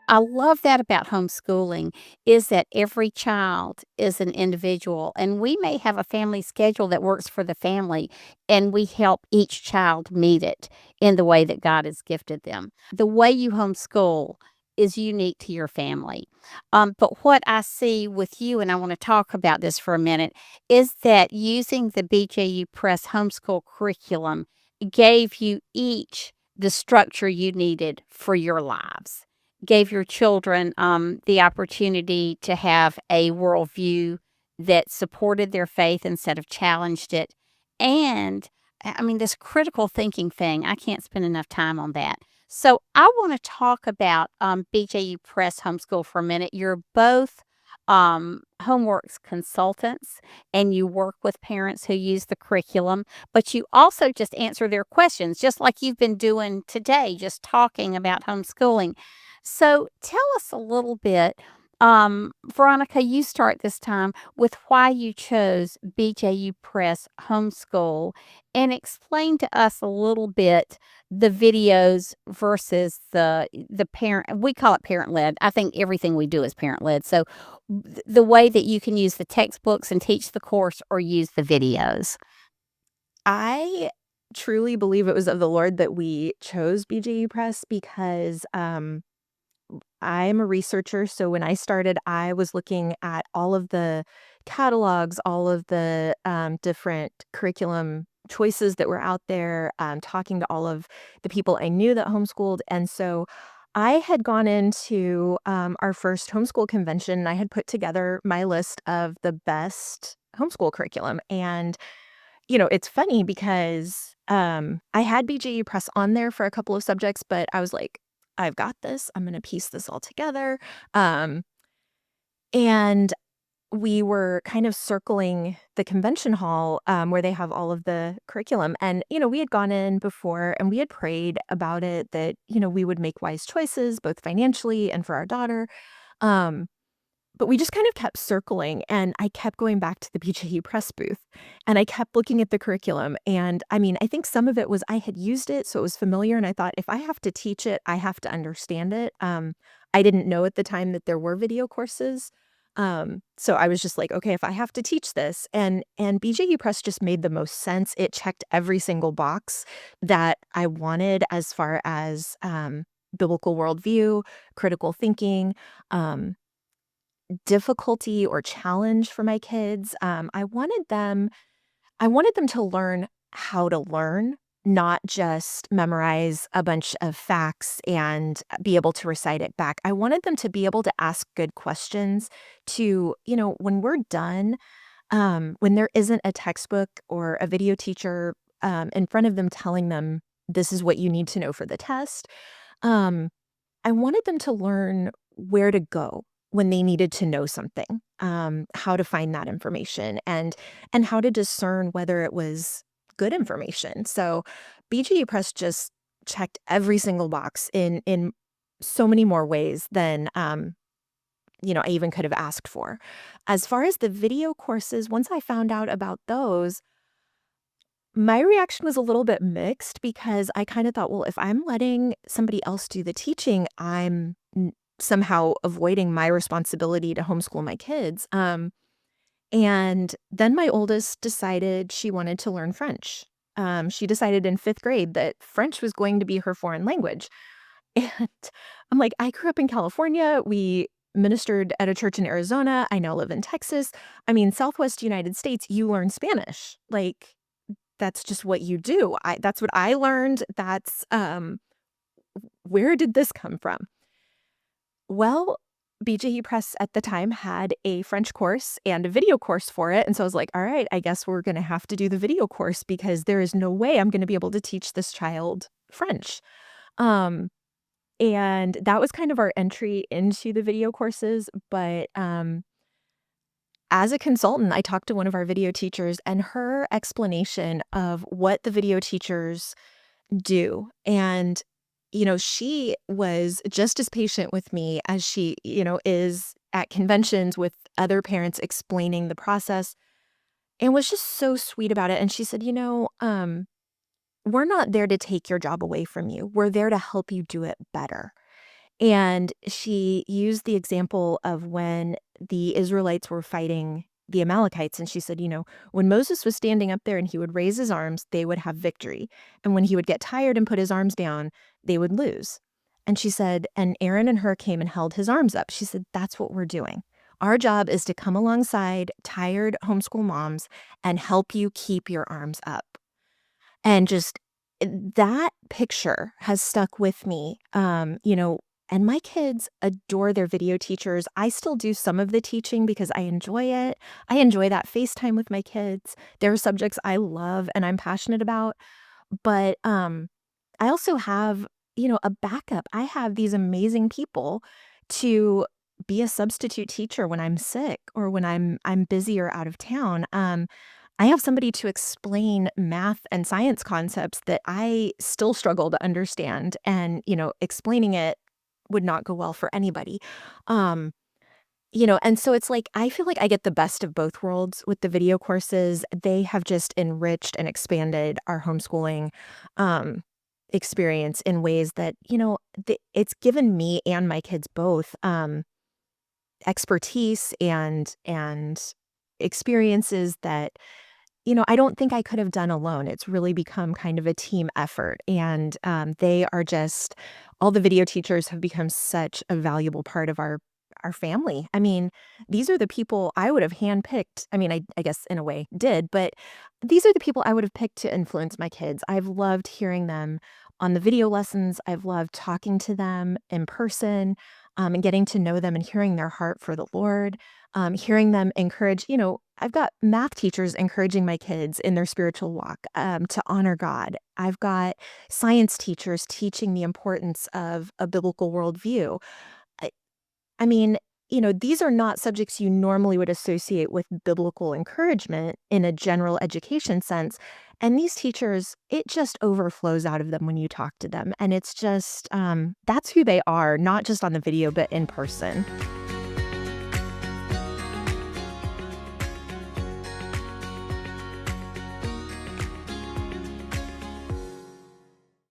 I love that about homeschooling is that every child is an individual, and we may have a family schedule that works for the family, and we help each child meet it in the way that God has gifted them. The way you homeschool is unique to your family. But what I see with you, and I want to talk about this for a minute, is that using the BJU Press Homeschool curriculum gave you each the structure you needed for your lives, gave your children the opportunity to have a worldview that supported their faith instead of challenged it. And I mean, this critical thinking thing, I can't spend enough time on that. So, I want to talk about BJU Press Homeschool for a minute. You're both homeworks consultants and you work with parents who use the curriculum, but you also just answer their questions, just like you've been doing today, just talking about homeschooling. So tell us a little bit, Veronica, you start this time with why you chose BJU Press Homeschool and explain to us a little bit the videos versus the parent. We call it parent led. I think everything we do is parent led. So the way that you can use the textbooks and teach the course or use the videos. I truly believe it was of the Lord that we chose BJU Press because, I'm a researcher, so when I started, I was looking at all of the catalogs, all of the, different curriculum choices that were out there, talking to all of the people I knew that homeschooled, and so I had gone into, our first homeschool convention, and I had put together my list of the best homeschool curriculum, and it's funny because, I had BJU Press on there for a couple of subjects, but I was like, "I've got this. I'm gonna piece this all together." And we were kind of circling the convention hall, where they have all of the curriculum, and, we had gone in before, and we had prayed about it that, we would make wise choices, both financially and for our daughter, um but we just kind of kept circling, and I kept going back to the BJU Press booth, and I kept looking at the curriculum, and, I mean, I think some of it was I had used it, so it was familiar, and I thought, "If I have to teach it, I have to understand it." I didn't know at the time that there were video courses, so I was just like, "Okay, if I have to teach this," and BJU Press just made the most sense. It checked every single box that I wanted as far as, biblical worldview, critical thinking, um difficulty or challenge for my kids. I wanted them to learn how to learn, not just memorize a bunch of facts and be able to recite it back. I wanted them to be able to ask good questions to, when we're done, when there isn't a textbook or a video teacher in front of them telling them this is what you need to know for the test. um, I wanted them to learn where to go when they needed to know something, how to find that information and how to discern whether it was good information. So BGE Press just checked every single box in so many more ways than I even could have asked for. As far as the video courses, once I found out about those, my reaction was a little bit mixed because I kinda thought, well, if I'm letting somebody else do the teaching, I'm somehow avoiding my responsibility to homeschool my kids. And then my oldest decided she wanted to learn French. She decided in 5th grade that French was going to be her foreign language. And I'm like, I grew up in California. We ministered at a church in Arizona. I now live in Texas. I mean, Southwest United States, you learn Spanish. Like, that's just what you do. That's what I learned. That's, where did this come from? Well, BJU Press at the time had a French course and a video course for it, and so I was like, "All right, I guess we're gonna have to do the video course because there is no way I'm gonna be able to teach this child French." Um, and that was kind of our entry into the video courses, but, as a consultant, I talked to one of our video teachers, and her explanation of what the video teachers do. And, she was just as patient with me as she, is at conventions with other parents explaining the process and was just so sweet about it. And she said, we're not there to take your job away from you. We're there to help you do it better. And she used the example of when the Israelites were fighting the Amalekites. And she said, when Moses was standing up there and he would raise his arms, they would have victory. And when he would get tired and put his arms down, they would lose. And she said, and Aaron and Hur came and held his arms up. She said, that's what we're doing. Our job is to come alongside tired homeschool moms and help you keep your arms up. And just that picture has stuck with me. And my kids adore their video teachers. I still do some of the teaching because I enjoy it. I enjoy that FaceTime with my kids. There are subjects I love and I'm passionate about. But I also have, a backup. I have these amazing people to be a substitute teacher when I'm sick or when I'm busy or out of town. I have somebody to explain math and science concepts that I still struggle to understand, and, explaining it would not go well for anybody. Um, and so it's like, I feel like I get the best of both worlds with the video courses. They have just enriched and expanded our homeschooling, um, experience in ways that, it's given me and my kids both, expertise and experiences that I don't think I could have done alone. It's really become kind of a team effort, and, they are just all the video teachers have become such a valuable part of our family. I mean, these are the people I would have handpicked. I mean, I guess in a way did, but these are the people I would have picked to influence my kids. I've loved hearing them on the video lessons. I've loved talking to them in person, and getting to know them and hearing their heart for the Lord, hearing them encourage. I've got math teachers encouraging my kids in their spiritual walk, to honor God. I've got science teachers teaching the importance of a biblical worldview. I, I mean, these are not subjects you normally would associate with biblical encouragement in a general education sense. And these teachers, it just overflows out of them when you talk to them. And it's just, that's who they are, not just on the video, but in person.